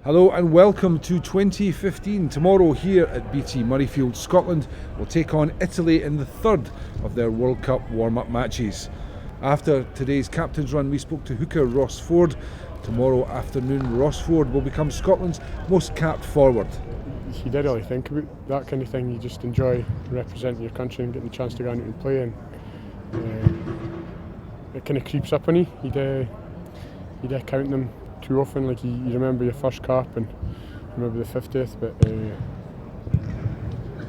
Hello and welcome to 2015. Tomorrow here at BT Murrayfield, Scotland will take on Italy in the third of their World Cup warm-up matches. After today's captain's run, we spoke to hooker Ross Ford. Tomorrow afternoon, Ross Ford will become Scotland's most capped forward. You don't really think about that kind of thing. You just enjoy representing your country and getting the chance to go out and play. And it kind of creeps up on you. You do count them too often. Like you remember your first cap and remember the 50th, but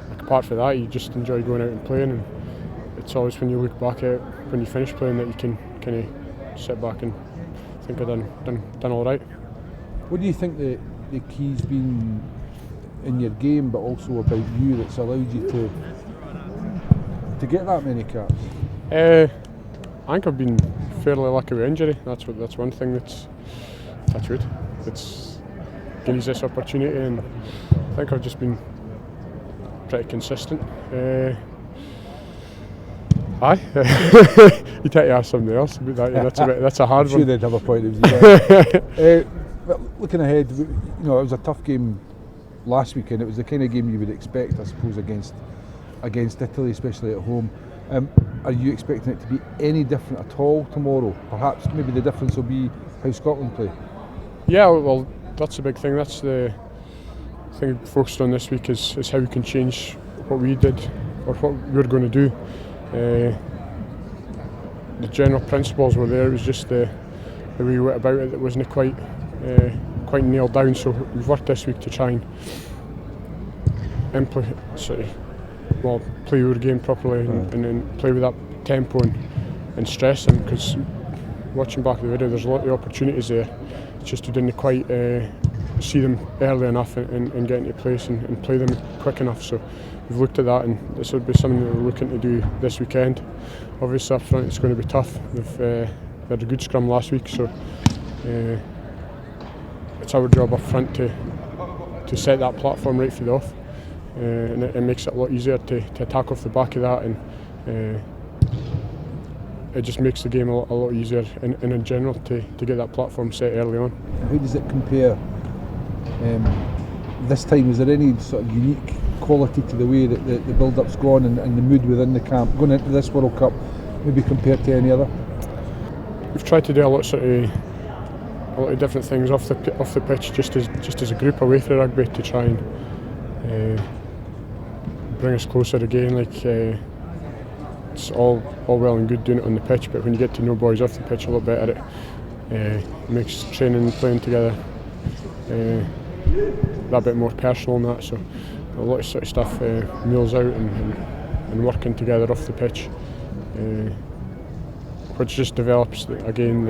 like apart from that, you just enjoy going out and playing. And it's always when you look back at when you finish playing that you can kind of sit back and think I've done all right. What do you think the key's been in your game, but also about you, that's allowed you to get that many caps? I think I've been fairly lucky with injury. That's one thing that's good. It's given us this opportunity, and I think I've just been pretty consistent. Aye, you take to ask somebody else about that. Yeah, that's a hard one. I'm sure they'd have a point of view. But looking ahead, it was a tough game last weekend. It was the kind of game you would expect, I suppose, against Italy, especially at home. Are you expecting it to be any different at all tomorrow? Perhaps maybe the difference will be how Scotland play. Yeah, well, that's a big thing. That's the thing we focused on this week is how we can change what we did or what we were going to do. The general principles were there. It was just the way we went about it that wasn't quite nailed down. So we've worked this week to try and play our game properly and then play with that tempo and stress them. Because watching back the video, there's a lot of opportunities there. It's just we didn't quite see them early enough and get into place and play them quick enough. So we've looked at that, and this will be something that we're looking to do this weekend. Obviously up front it's going to be tough. We've had a good scrum last week, so it's our job up front to set that platform right for the off, and it makes it a lot easier to attack off the back of that, and it just makes the game a lot easier in general to get that platform set early on. How does it compare this time? Is there any sort of unique quality to the way that the build-up's gone and the mood within the camp going into this World Cup, maybe compared to any other? We've tried to do a lot of different things off the pitch, just as a group away from rugby, to try and bring us closer again. It's all well and good doing it on the pitch, but when you get to know boys off the pitch a lot better, it makes training and playing together that bit more personal and that. So a lot of sort of stuff, meals out and working together off the pitch, which just develops again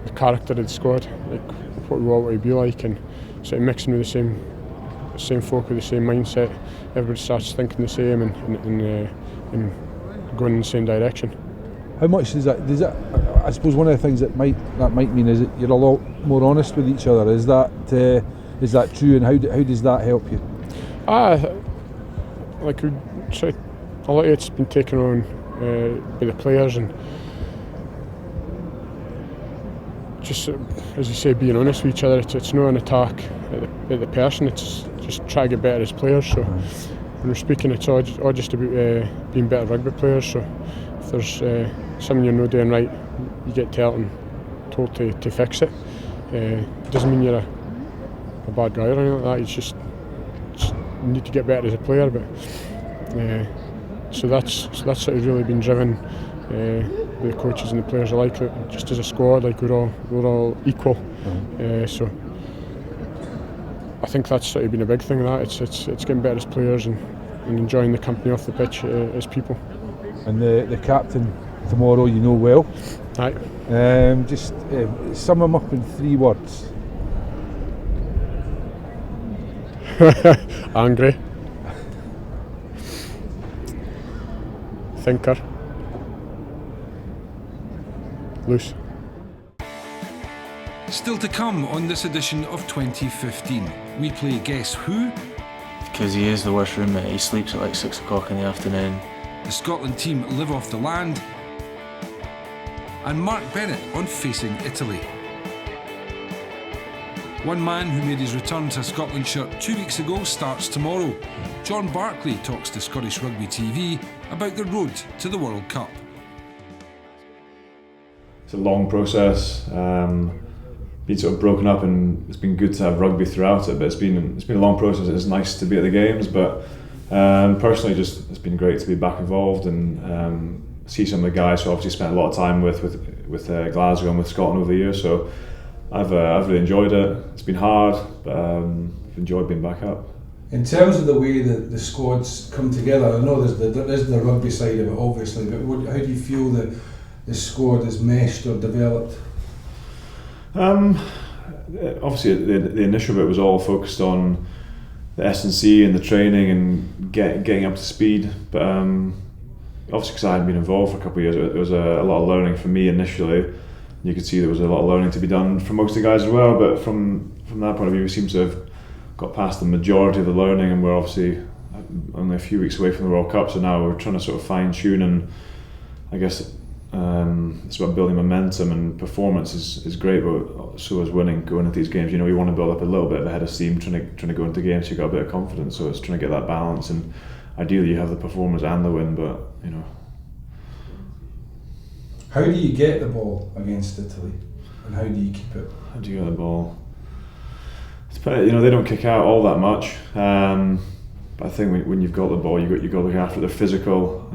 the character of the squad, like what we want to be like, and sort of mixing with the same folk with the same mindset. Everybody starts thinking the same and going in the same direction. How much does that? I suppose one of the things that might mean is that you're a lot more honest with each other. Is that true? And how does that help you? Like a lot of it's been taken on by the players, and just as you say, being honest with each other. It's not an attack at the person. It's just try to get better as players. So when we're speaking, it's all just about being better rugby players. So if there's something you're not doing right, you get told to fix it. It doesn't mean you're a bad guy or anything like that. It's just you need to get better as a player. But so that's sort of really been driven. The coaches and the players alike, just as a squad, like we're all equal. So I think that's sort of been a big thing. That it's getting better as players and enjoying the company off the pitch as people. And the captain tomorrow, you know well. Right. Just sum him up in 3 words. Angry. Thinker. Loose. Still to come on this edition of 2015, we play Guess Who? Because he is the worst roommate. He sleeps at like 6 o'clock in the afternoon. The Scotland team live off the land, and Mark Bennett on facing Italy. One man who made his return to a Scotland shirt 2 weeks ago starts tomorrow. John Barkley talks to Scottish Rugby TV about the road to the World Cup. It's a long process. Been sort of broken up, and it's been good to have rugby throughout it. But it's been a long process. It's nice to be at the games, but personally, just it's been great to be back involved and see some of the guys who obviously spent a lot of time with Glasgow and with Scotland over the years. So I've really enjoyed it. It's been hard, but I've enjoyed being back up. In terms of the way that the squads come together, I know there's the rugby side of it, obviously, but how do you feel that the squad is meshed or developed? Obviously, the initial bit was all focused on the S&C and the training and getting up to speed. But obviously, because I hadn't been involved for a couple of years, it was a lot of learning for me initially. You could see there was a lot of learning to be done for most of the guys as well. But from that point of view, we seem to have got past the majority of the learning, and we're obviously only a few weeks away from the World Cup. So now we're trying to sort of fine tune, and I guess it's about building momentum, and performance is great, but so is winning going into these games. You know, we want to build up a little bit of a head of steam trying to go into games so you've got a bit of confidence. So it's trying to get that balance, and ideally you have the performance and the win, but you know. How do you get the ball against Italy, and how do you keep it? How do you get the ball? You know, they don't kick out all that much, but I think when you've got the ball, you've got to look after it. They're physical.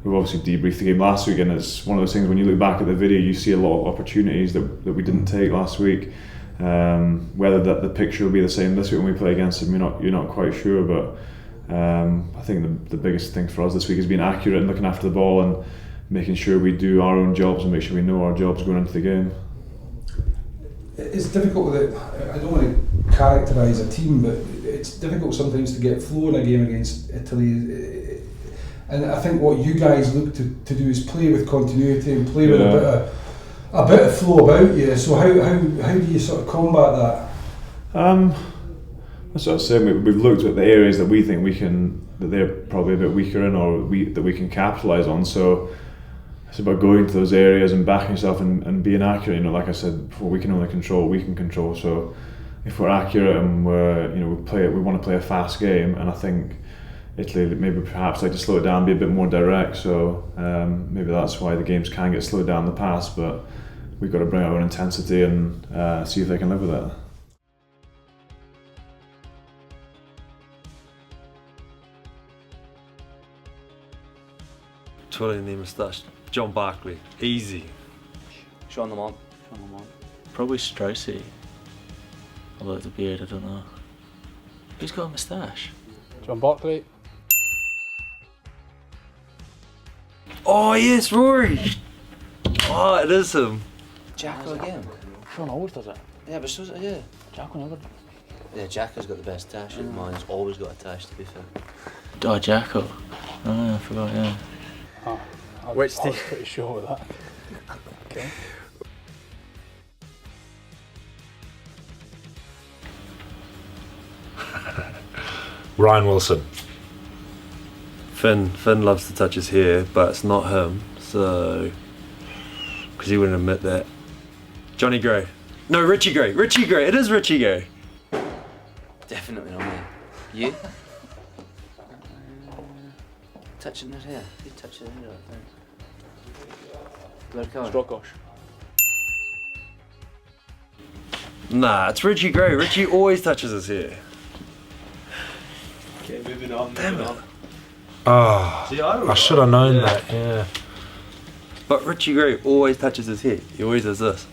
We've obviously debriefed the game last week, and it's one of those things when you look back at the video, you see a lot of opportunities that we didn't take last week. Whether the picture will be the same this week when we play against them, you're not quite sure, but I think the biggest thing for us this week is being accurate and looking after the ball and making sure we do our own jobs and make sure we know our jobs going into the game. It's difficult with it. I don't want to characterise a team, but it's difficult sometimes to get flow in a game against Italy. And I think what you guys look to do is play with continuity and play with a bit of flow about you. So how do you sort of combat that? That's what I was saying. We've looked at the areas that we think that they're probably a bit weaker in, or that we can capitalise on. So it's about going to those areas and backing yourself and being accurate. You know, like I said before, we can only control what we can control. So if we're accurate and we want to play a fast game, and I think Italy maybe perhaps like to slow it down, be a bit more direct. So maybe that's why the games can get slowed down in the past. But we've got to bring our own intensity and see if they can live with it. Twirling the moustache. John Barkley. Easy. Sean them on. Probably Straussy. Although the beard, I don't know. Who's got a moustache? John Barkley. Oh yes, Rory! Oh, it is him. Jacko again. Sean always does it. Yeah, but so's yeah. Jacko never. Yeah, Jacko's got the best tash. Mine's always got a tash, to be fair. Oh, Jacko. Oh, yeah, I forgot, yeah. I was pretty sure with that. Okay. Ryan Wilson. Finn loves to touch his hair, but it's not him, so... because he wouldn't admit that. Johnny Gray. No, Richie Gray. It is Richie Gray. Definitely not me. You? Touching his hair. You touch his hair, I think. Strokosh. Nah, it's Richie Gray. Richie always touches his hair. Okay, moving on. Damn it. Oh, I should have known that, yeah. But Richie Gray always touches his hair. He always does this.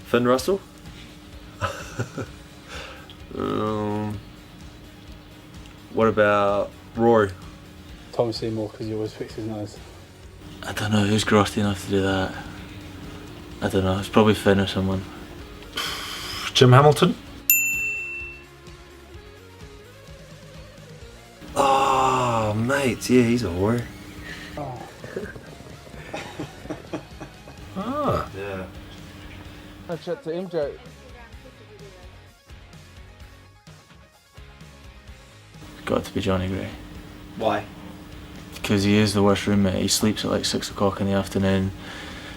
Finn Russell? What about Rory? Tom Seymour, because he always fixes his nose. I don't know who's grotty enough to do that. I don't know, it's probably Finn or someone. Jim Hamilton? Oh, mate, yeah, he's a whore. Oh. Ah. Yeah. I chat to him, Joe. Got to be Johnny Gray. Why? Because he is the worst roommate. He sleeps at like 6 o'clock in the afternoon,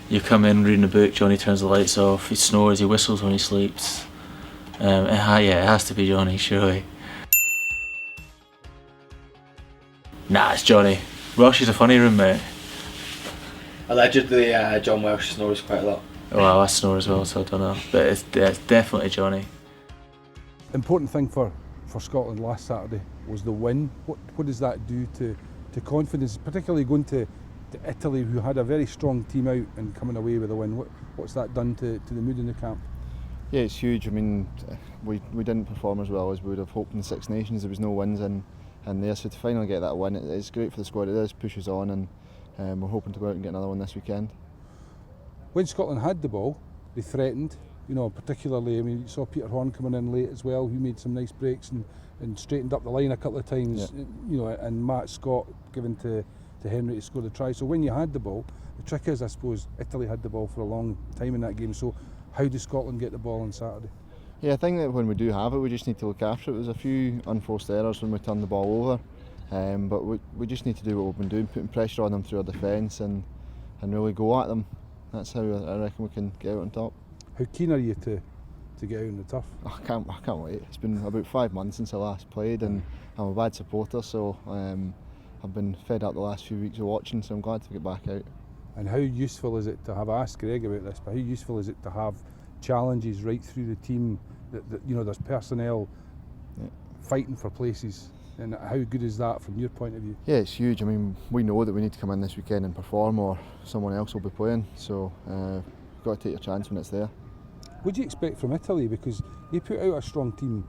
You come in reading a book, Johnny turns the lights off, he snores, he whistles when he sleeps. Yeah, it has to be Johnny, surely. Nah, it's Johnny. Welsh is a funny roommate. Allegedly, John Welsh snores quite a lot. Well, I snore as well, so I don't know. But it's definitely Johnny. Important thing for Scotland last Saturday was the win. What does that do to confidence, particularly going to Italy, who had a very strong team out and coming away with a win? What's that done to the mood in the camp? Yeah, it's huge. I mean, we didn't perform as well as we would have hoped in the Six Nations. There was no wins in there, so to finally get that win, it's great for the squad. It does push us on, and we're hoping to go out and get another one this weekend. When Scotland had the ball, they threatened. You know, particularly, I mean, you saw Peter Horn coming in late as well, who made some nice breaks and straightened up the line a couple of times. Yeah. You know, and Matt Scott given to Henry to score the try. So when you had the ball, the trick is, I suppose, Italy had the ball for a long time in that game. So how does Scotland get the ball on Saturday? Yeah, I think that when we do have it, we just need to look after it. There's a few unforced errors when we turn the ball over, but we just need to do what we've been doing, putting pressure on them through our defence and really go at them. That's how I reckon we can get out on top. How keen are you to get out on the turf? I can't wait. It's been about 5 months since I last played, and I'm a bad supporter, so I've been fed up the last few weeks of watching, so I'm glad to get back out. And how useful is it to have, I asked Greg about this, but how useful is it to have challenges right through the team, that you know, there's personnel fighting for places, and how good is that from your point of view? Yeah, it's huge. I mean, we know that we need to come in this weekend and perform, or someone else will be playing, so you've got to take your chance when it's there. What do you expect from Italy? Because they put out a strong team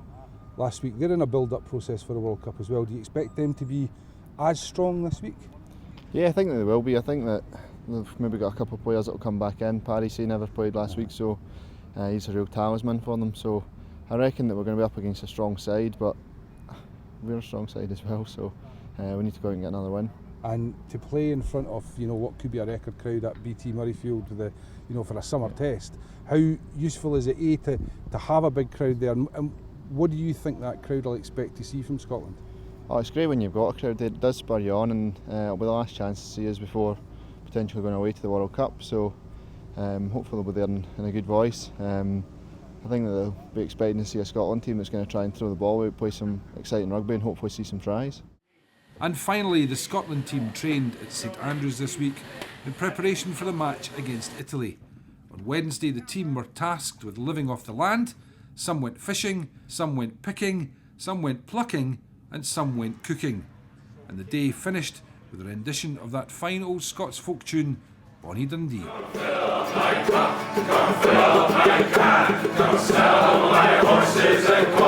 last week. They're in a build-up process for the World Cup as well. Do you expect them to be as strong this week? Yeah, I think that they will be. I think that they've maybe got a couple of players that will come back in. Paris never played last week, so he's a real talisman for them. So I reckon that we're going to be up against a strong side, but we're a strong side as well, so we need to go out and get another win. And to play in front of, you know, what could be a record crowd at BT Murrayfield with for a summer test, how useful is it to have a big crowd there, and what do you think that crowd will expect to see from Scotland? Oh, it's great when you've got a crowd there. It does spur you on, and it'll be the last chance to see us before potentially going away to the World Cup, so hopefully we'll be there in a good voice. I think that they'll be expecting to see a Scotland team that's going to try and throw the ball out, play some exciting rugby and hopefully see some tries. And finally, the Scotland team trained at St Andrews this week in preparation for the match against Italy. On Wednesday, the team were tasked with living off the land. Some went fishing, some went picking, some went plucking, and some went cooking. And the day finished with a rendition of that fine old Scots folk tune, Bonnie Dundee. Come fill my cup, come fill my can, come sell my horses and